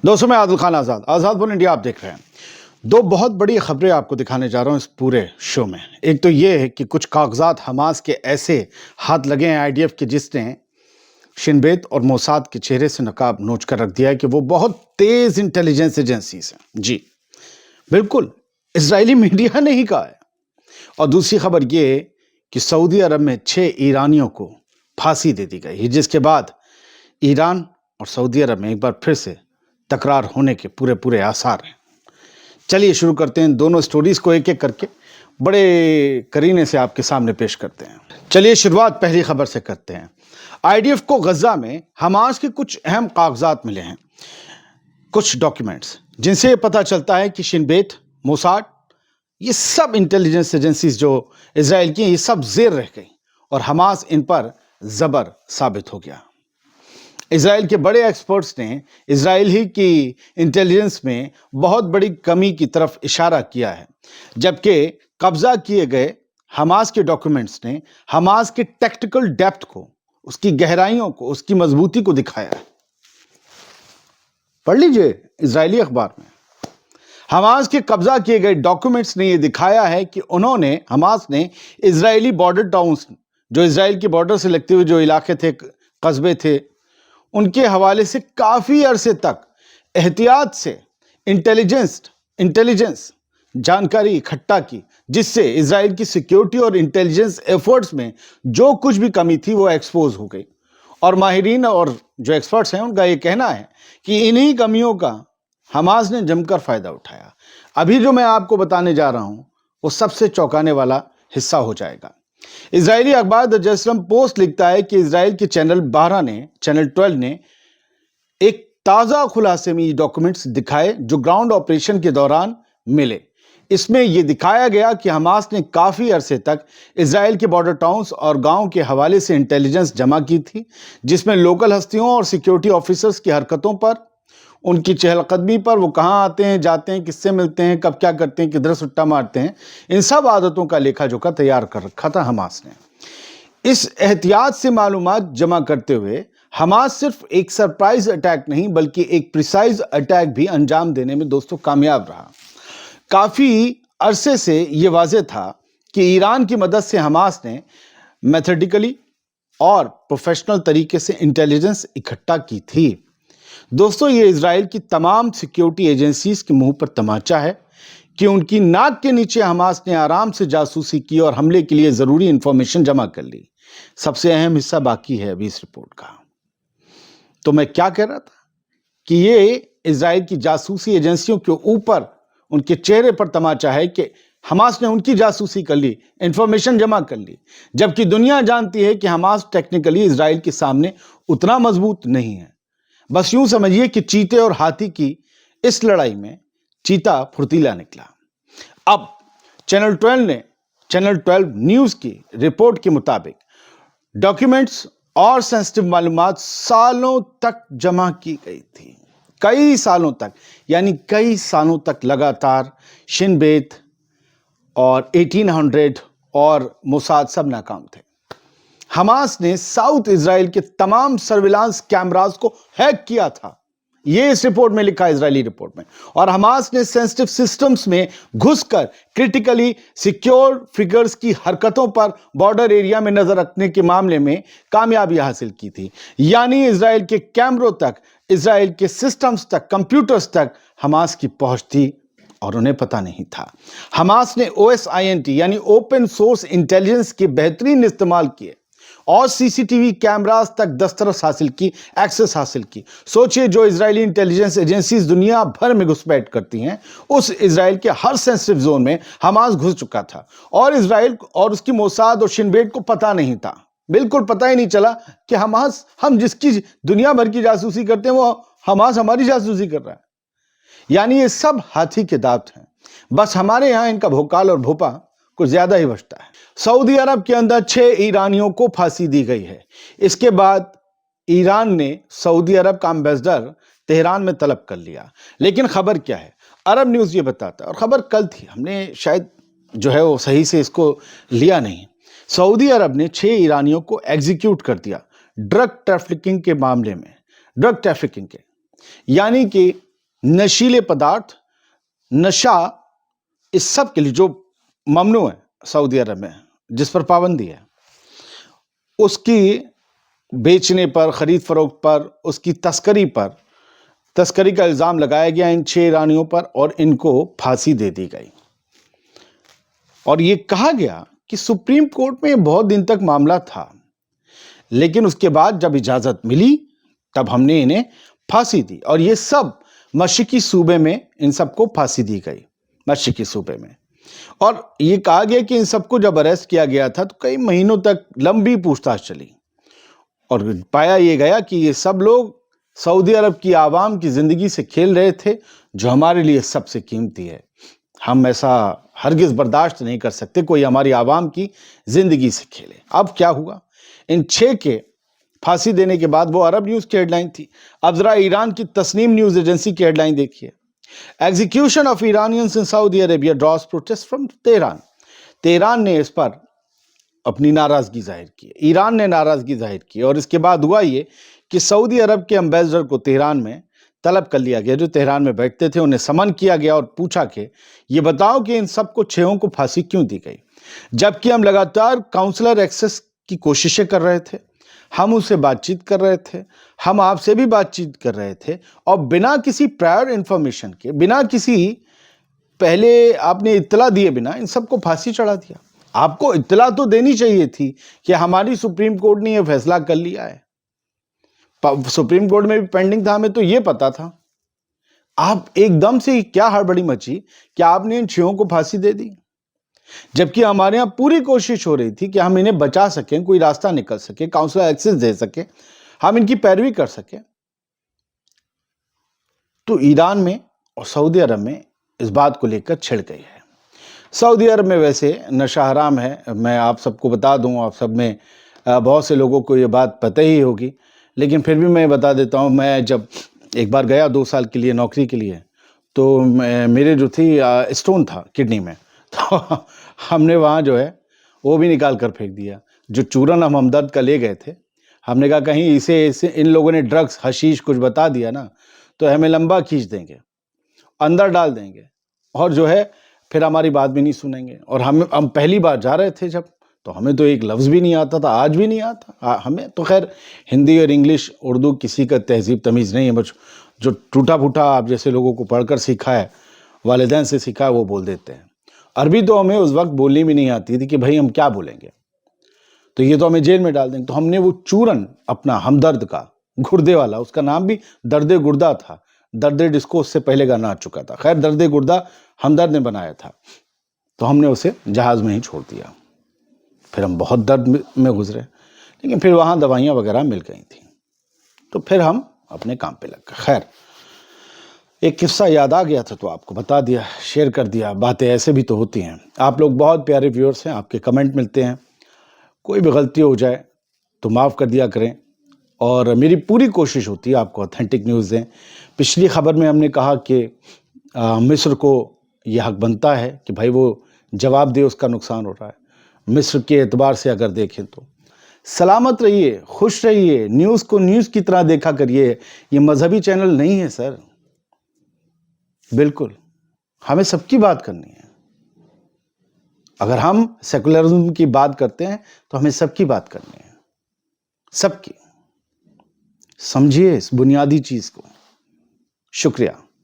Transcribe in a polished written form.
दोस्तों मैं आदिल खान आज़ाद बोल इंडिया आप देख रहे हैं। दो बहुत बड़ी खबरें आपको दिखाने जा रहा हूं इस पूरे शो में। एक तो ये है कि कुछ कागजात हमास के ऐसे हाथ लगे हैं आईडीएफ के जिसने शिन बेत और मोसाद के चेहरे से नकाब नोच कर रख दिया है कि वो बहुत तेज इंटेलिजेंस एजेंसीज हैं। जी बिल्कुल, इजरायली मीडिया ने ही कहा है। और दूसरी खबर ये है कि सऊदी अरब में 6 ईरानियों को फांसी दे दी गई, जिसके बाद ईरान और सऊदी अरब में एक बार फिर से तकरार होने के पूरे आसार हैं। चलिए शुरू करते हैं, दोनों स्टोरीज को एक एक करके बड़े करीने से आपके सामने पेश करते हैं। चलिए शुरुआत पहली खबर से करते हैं। आईडीएफ को गजा में हमास के कुछ अहम कागजात मिले हैं, कुछ डॉक्यूमेंट्स, जिनसे ये पता चलता है कि शिन बेत, मोसाद, ये सब इंटेलिजेंस एजेंसीज जो इजराइल की हैं, ये सब जेर रह गई और हमास इन पर जबर साबित हो गया। इजराइल के बड़े एक्सपर्ट्स ने इजराइल ही की इंटेलिजेंस में बहुत बड़ी कमी की तरफ इशारा किया है, जबकि कब्जा किए गए हमास के डॉक्यूमेंट्स ने हमास के टेक्टिकल डेप्थ को, उसकी गहराइयों को, उसकी मजबूती को दिखाया है। पढ़ लीजिए इजरायली अखबार में। हमास के कब्जा किए गए डॉक्यूमेंट्स ने यह दिखाया है कि हमास ने इजरायली बॉर्डर टाउन्स, जो इजराइल के बॉर्डर से लगते हुए जो इलाके थे, कस्बे थे, उनके हवाले से काफी अरसे तक एहतियात से इंटेलिजेंस जानकारी इकट्ठा की, जिससे इजराइल की सिक्योरिटी और इंटेलिजेंस एफर्ट्स में जो कुछ भी कमी थी वो एक्सपोज हो गई। और माहिरीन और जो एक्सपर्ट्स हैं उनका ये कहना है कि इन्हीं कमियों का हमास ने जमकर फायदा उठाया। अभी जो मैं आपको बताने जा रहा हूं वो सबसे चौंकाने वाला हिस्सा हो जाएगा। इजरायली अखबार द जेरूसलम पोस्ट लिखता है कि इजराइल के चैनल 12 ने एक ताजा खुलासे में ये डॉक्यूमेंट्स दिखाए जो ग्राउंड ऑपरेशन के दौरान मिले। इसमें यह दिखाया गया कि हमास ने काफी अरसे तक इजराइल के बॉर्डर टाउन्स और गांव के हवाले से इंटेलिजेंस जमा की थी, जिसमें लोकल हस्तियों और सिक्योरिटी ऑफिसर्स की हरकतों पर, उनकी चहलकदमी पर, वो कहाँ आते हैं, जाते हैं, किससे मिलते हैं, कब क्या करते हैं, किधर सुट्टा मारते हैं, इन सब आदतों का लेखा जोखा तैयार कर रखा था हमास ने। इस एहतियात से मालूमात जमा करते हुए हमास सिर्फ एक सरप्राइज अटैक नहीं बल्कि एक प्रिसाइज अटैक भी अंजाम देने में दोस्तों कामयाब रहा। काफी अरसे से यह वाज़ेह था कि ईरान की मदद से हमास ने मेथडिकली और प्रोफेशनल तरीके से इंटेलिजेंस इकट्ठा की थी। दोस्तों, ये इजराइल की तमाम सिक्योरिटी एजेंसीज के मुंह पर तमाचा है कि उनकी नाक के नीचे हमास ने आराम से जासूसी की और हमले के लिए जरूरी इंफॉर्मेशन जमा कर ली। सबसे अहम हिस्सा बाकी है अभी इस रिपोर्ट का। तो मैं क्या कह रहा था कि ये इजराइल की जासूसी एजेंसियों के ऊपर, उनके चेहरे पर तमाचा है कि हमास ने उनकी जासूसी कर ली, इंफॉर्मेशन जमा कर ली, जबकि दुनिया जानती है कि हमास टेक्निकली इजराइल के सामने उतना मजबूत नहीं है। बस यूं समझिए कि चीते और हाथी की इस लड़ाई में चीता फुर्तीला निकला। अब चैनल 12 न्यूज की रिपोर्ट के मुताबिक डॉक्यूमेंट्स और सेंसिटिव मालूमात सालों तक जमा की गई थी, कई सालों तक, यानी कई सालों तक लगातार शिन बेत और 1800 और मोसाद सब नाकाम थे। हमास ने साउथ इजराइल के तमाम सर्विलांस कैमरास को हैक किया था, यह इस रिपोर्ट में लिखा है, इजरायली रिपोर्ट में। और हमास ने सेंसिटिव सिस्टम्स में घुसकर क्रिटिकली सिक्योर फिगर्स की हरकतों पर बॉर्डर एरिया में नजर रखने के मामले में कामयाबी हासिल की थी। यानी इजराइल के कैमरों तक, इजराइल के सिस्टम्स तक, कंप्यूटर्स तक हमास की पहुंच थी और उन्हें पता नहीं था। हमास ने OSINT यानी ओपन सोर्स इंटेलिजेंस के बेहतरीन इस्तेमाल किए और सीसीटीवी कैमरास तक दस्तरस हासिल की, एक्सेस हासिल की। सोचिए, जो इजरायली इंटेलिजेंस एजेंसीज दुनिया भर में घुसपैठ करती हैं, उस इजराइल के हर सेंसिटिव जोन में हमास घुस चुका था और इजराइल और उसकी मोसाद और शिन बेत को पता नहीं था, बिल्कुल पता ही नहीं चला कि हमास, हम जिसकी दुनिया भर की जासूसी करते हैं, वो हमास हमारी जासूसी कर रहा है। यानी ये सब हाथी के दांत हैं। बस हमारे यहां इनका भोकाल और भोपा कुछ ज्यादा ही बचता है। सऊदी अरब के अंदर 6 ईरानियों को फांसी दी गई है। इसके बाद ईरान ने सऊदी अरब का एम्बेसडर तेहरान में तलब कर लिया। लेकिन खबर क्या है, अरब न्यूज़ ये बताता है, और खबर कल थी, हमने शायद जो है वो सही से इसको लिया नहीं। सऊदी अरब ने 6 ईरानियों को एग्जीक्यूट कर दिया ड्रग ट्रैफिकिंग के मामले में। ड्रग ट्रैफिकिंग के यानी कि नशीले पदार्थ, नशा, इस सब के लिए जो ममनू है सऊदी अरब में, जिस पर पाबंदी है, उसकी बेचने पर, खरीद फरोख्त पर, उसकी तस्करी का इल्ज़ाम लगाया गया इन 6 ईरानियों पर और इनको फांसी दे दी गई। और ये कहा गया कि सुप्रीम कोर्ट में ये बहुत दिन तक मामला था, लेकिन उसके बाद जब इजाज़त मिली तब हमने इन्हें फांसी दी। और ये सब मशरिकी सूबे में इन सबको फांसी दी गई, मशरिकी सूबे में। और ये कहा गया कि इन सबको जब अरेस्ट किया गया था तो कई महीनों तक लंबी पूछताछ चली और पाया ये गया कि ये सब लोग सऊदी अरब की आवाम की ज़िंदगी से खेल रहे थे, जो हमारे लिए सबसे कीमती है। हम ऐसा हरगिज़ बर्दाश्त नहीं कर सकते कोई हमारी आवाम की ज़िंदगी से खेले। अब क्या हुआ, इन 6 के फांसी देने के बाद, वो अरब न्यूज़ की हेडलाइन थी। अब ज़रा ईरान की तस्नीम न्यूज़ एजेंसी की हेडलाइन देखिए, execution of Iranians in Saudi Arabia draws protest from Tehran. Tehran ने इस पर अपनी नाराज़गी जाहिर की, ईरान ने नाराज़गी जाहिर की, और इसके बाद हुआ ये कि सऊदी अरब के एम्बेसडर को तेहरान में तलब कर लिया गया, जो तेहरान में बैठते थे, उन्हें समन किया गया और पूछा कि ये बताओ कि इन सबको 6 को फांसी क्यों दी गई, जबकि हम लगातार काउंसलर एक्सेस की कोशिशें कर रहे थे, हम उससे बातचीत कर रहे थे, हम आपसे भी बातचीत कर रहे थे, और बिना किसी प्रायर इंफॉर्मेशन के, बिना किसी पहले आपने इत्तला दिए बिना इन सबको फांसी चढ़ा दिया। आपको इत्तला तो देनी चाहिए थी कि हमारी सुप्रीम कोर्ट ने यह फैसला कर लिया है। सुप्रीम कोर्ट में भी पेंडिंग था, हमें तो ये पता था। आप एकदम से क्या हड़बड़ी मची कि आपने इन 6 को फांसी दे दी, जबकि हमारे यहाँ पूरी कोशिश हो रही थी कि हम इन्हें बचा सकें, कोई रास्ता निकल सके, काउंसलर एक्सेस दे सके, हम इनकी पैरवी कर सके। तो ईरान में और सऊदी अरब में इस बात को लेकर छिड़ गई है। सऊदी अरब में वैसे नशा हराम है, मैं आप सबको बता दूं, आप सब में बहुत से लोगों को ये बात पता ही होगी, लेकिन फिर भी मैं बता देता हूं। मैं जब एक बार गया 2 साल के लिए नौकरी के लिए, तो मेरे जो थी स्टोन था किडनी में, तो हमने वहाँ जो है वो भी निकाल कर फेंक दिया। जो चूरन हम हमदर्द का ले गए थे, हमने कहा कहीं इसे इन लोगों ने ड्रग्स, हशीश कुछ बता दिया ना तो हमें लंबा खींच देंगे, अंदर डाल देंगे, और जो है फिर हमारी बात भी नहीं सुनेंगे। और हम पहली बार जा रहे थे जब, तो हमें तो एक लफ्ज़ भी नहीं आता था, आज भी नहीं आता। हमें तो खैर हिंदी और इंग्लिश, उर्दू किसी का तहज़ीब तमीज़ नहीं है, बस जो टूटा फूटा आप जैसे लोगों को पढ़कर सीखा है, वालिदैन से सीखा है, वो बोल देते हैं। अरबी तो हमें उस वक्त बोलनी भी नहीं आती थी कि भाई हम क्या बोलेंगे, तो ये तो हमें जेल में डाल देंगे। तो हमने वो चूरन अपना हमदर्द का, गुर्दे वाला, उसका नाम भी दर्द गुर्दा था, दर्द डिस्को उससे पहले गाना आ चुका था, खैर दर्द गुर्दा हमदर्द ने बनाया था, तो हमने उसे जहाज़ में ही छोड़ दिया। फिर हम बहुत दर्द में गुजरे, लेकिन फिर वहाँ दवाइयाँ वगैरह मिल गई थी, तो फिर हम अपने काम पे लग गए। खैर, एक किस्सा याद आ गया था तो आपको बता दिया, शेयर कर दिया। बातें ऐसे भी तो होती हैं। आप लोग बहुत प्यारे व्यूअर्स हैं, आपके कमेंट मिलते हैं, कोई भी गलती हो जाए तो माफ़ कर दिया करें, और मेरी पूरी कोशिश होती है आपको ऑथेंटिक न्यूज़ दें। पिछली खबर में हमने कहा कि मिस्र को यह हक बनता है कि भाई वो जवाब दे, उसका नुकसान हो रहा है। मिस्र के एतबार से अगर देखें तो सलामत रहिए, खुश रहिए, न्यूज़ को न्यूज़ की तरह देखा करिए। ये मजहबी चैनल नहीं है सर, बिल्कुल हमें सबकी बात करनी है। अगर हम सेकुलरिज्म की बात करते हैं तो हमें सबकी बात करनी है, सबकी। समझिए इस बुनियादी चीज़ को। शुक्रिया।